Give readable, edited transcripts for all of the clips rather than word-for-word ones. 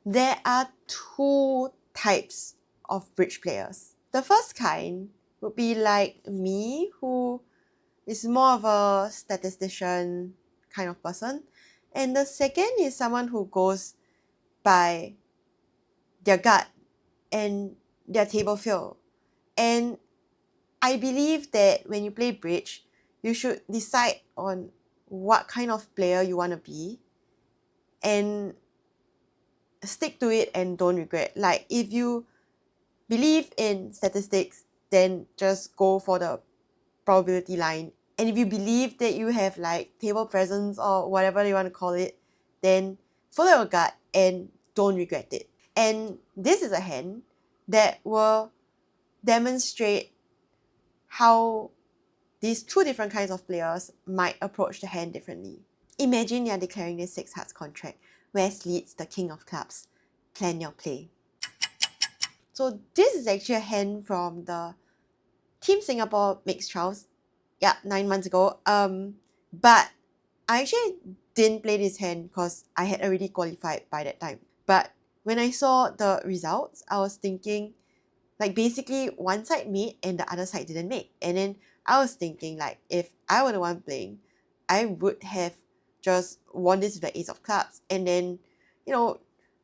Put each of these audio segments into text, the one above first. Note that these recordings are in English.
There are two types of bridge players. The first kind would be like me, who is more of a statistician kind of person. And the second is someone who goes by their gut and their table feel. And I believe that when you play bridge, you should decide on what kind of player you want to be and stick to it and don't regret. Like if you believe in statistics, then just go for the probability line. And if you believe that you have like table presence or whatever you want to call it, then follow your gut and don't regret it. And this is a hand that will demonstrate how these two different kinds of players might approach the hand differently. Imagine you're declaring this 6 hearts contract. West leads the king of clubs. Plan your play. So this is actually a hand from the Team Singapore mixed trials. Yeah, 9 months ago. But I actually didn't play this hand because I had already qualified by that time. But when I saw the results, I was thinking, like basically one side made and the other side didn't make. And then I was thinking like if I were the one playing, I would have just won this with the ace of clubs and then,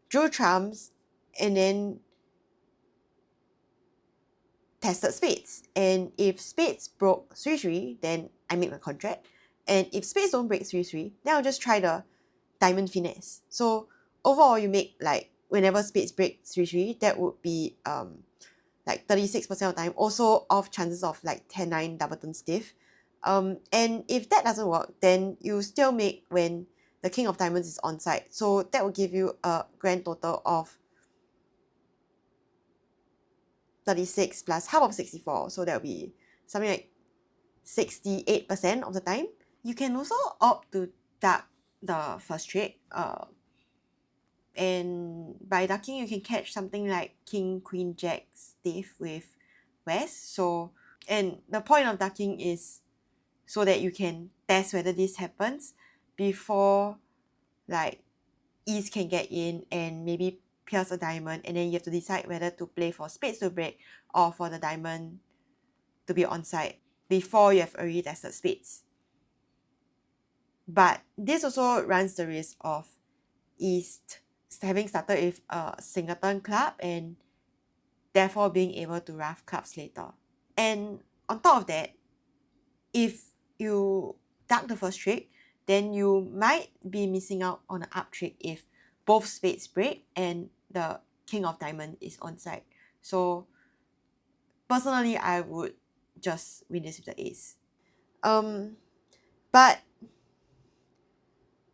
drew trumps and then tested spades. And if spades broke 3-3, then I make my contract. And if spades don't break 3-3, then I'll just try the diamond finesse. So overall you make like whenever spades break 3-3, that would be like 36% of the time, also off chances of like 10-9 double turn stiff. And if that doesn't work, then you still make when the king of diamonds is on side. So that will give you a grand total of 36 plus half of 64. So that will be something like 68% of the time. You can also opt to duck the first trick. And by ducking, you can catch something like king, queen, jack, stiff with west. So, and the point of ducking is so that you can test whether this happens before like east can get in and maybe pierce a diamond, and then you have to decide whether to play for spades to break or for the diamond to be onside before you have already tested spades. But this also runs the risk of east having started with a singleton club and therefore being able to rough clubs later. And on top of that, if you duck the first trick, then you might be missing out on an up trick if both spades break and the king of diamond is onside. So personally, I would just win this with the ace. But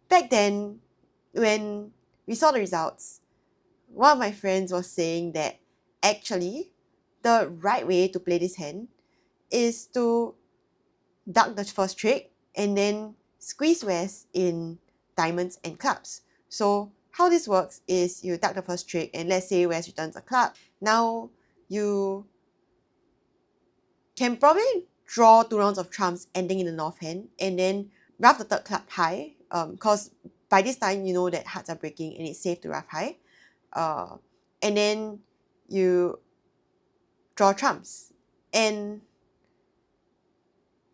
back then, when we saw the results, one of my friends was saying that actually the right way to play this hand is to duck the first trick and then squeeze west in diamonds and clubs. So how this works is you duck the first trick and let's say west returns a club. Now you can probably draw 2 rounds of trumps ending in the north hand and then rough the third club high, because by this time you know that hearts are breaking and it's safe to rough high. And then you draw trumps. And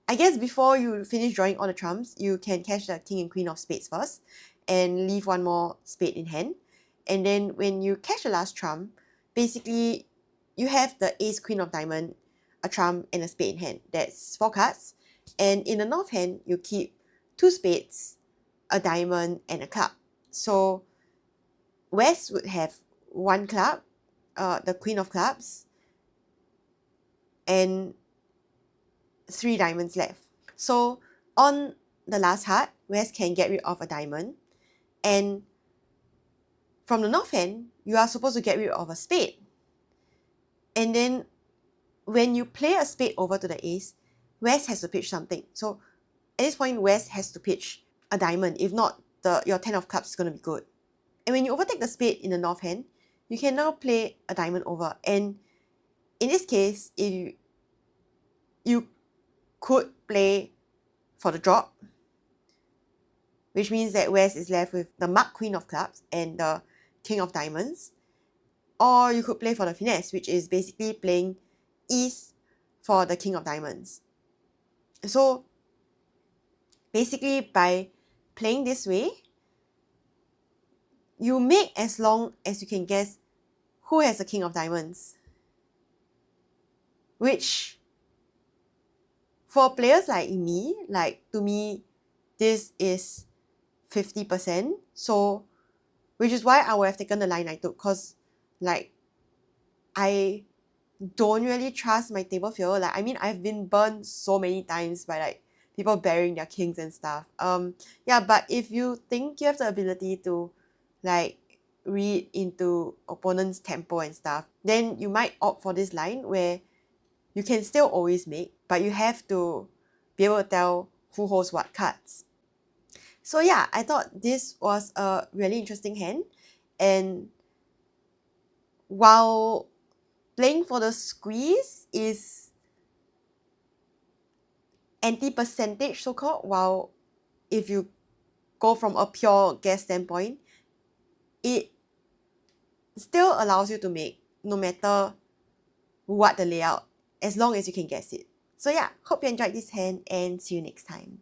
I guess before you finish drawing all the trumps, you can catch the king and queen of spades first and leave one more spade in hand. And then when you catch the last trump, basically you have the ace queen of diamond, a trump, and a spade in hand. That's 4 cards. And in the north hand, you keep 2 spades, a diamond, and a club. So west would have 1 club, the queen of clubs, and 3 diamonds left. So on the last heart, west can get rid of a diamond, and from the north hand, you are supposed to get rid of a spade. And then when you play a spade over to the ace, west has to pitch something. So at this point, west has to pitch a diamond. If not, your 10 of clubs is going to be good. And when you overtake the spade in the north hand, you can now play a diamond over. And in this case, if you could play for the drop, which means that west is left with the marked queen of clubs and the king of diamonds, or you could play for the finesse, which is basically playing east for the king of diamonds. So basically by playing this way, you make as long as you can guess who has a king of diamonds, which for players like me, like to me, this is 50%. So, which is why I would have taken the line I took, because like I don't really trust my table feel. Like, I mean, I've been burned so many times by like people burying their kings and stuff. Yeah, but if you think you have the ability to like read into opponent's tempo and stuff, then you might opt for this line where you can still always make, but you have to be able to tell who holds what cards. So yeah, I thought this was a really interesting hand, and while playing for the squeeze is anti-percentage so-called, while if you go from a pure guess standpoint, it still allows you to make no matter what the layout, as long as you can guess it. So yeah, hope you enjoyed this hand and see you next time.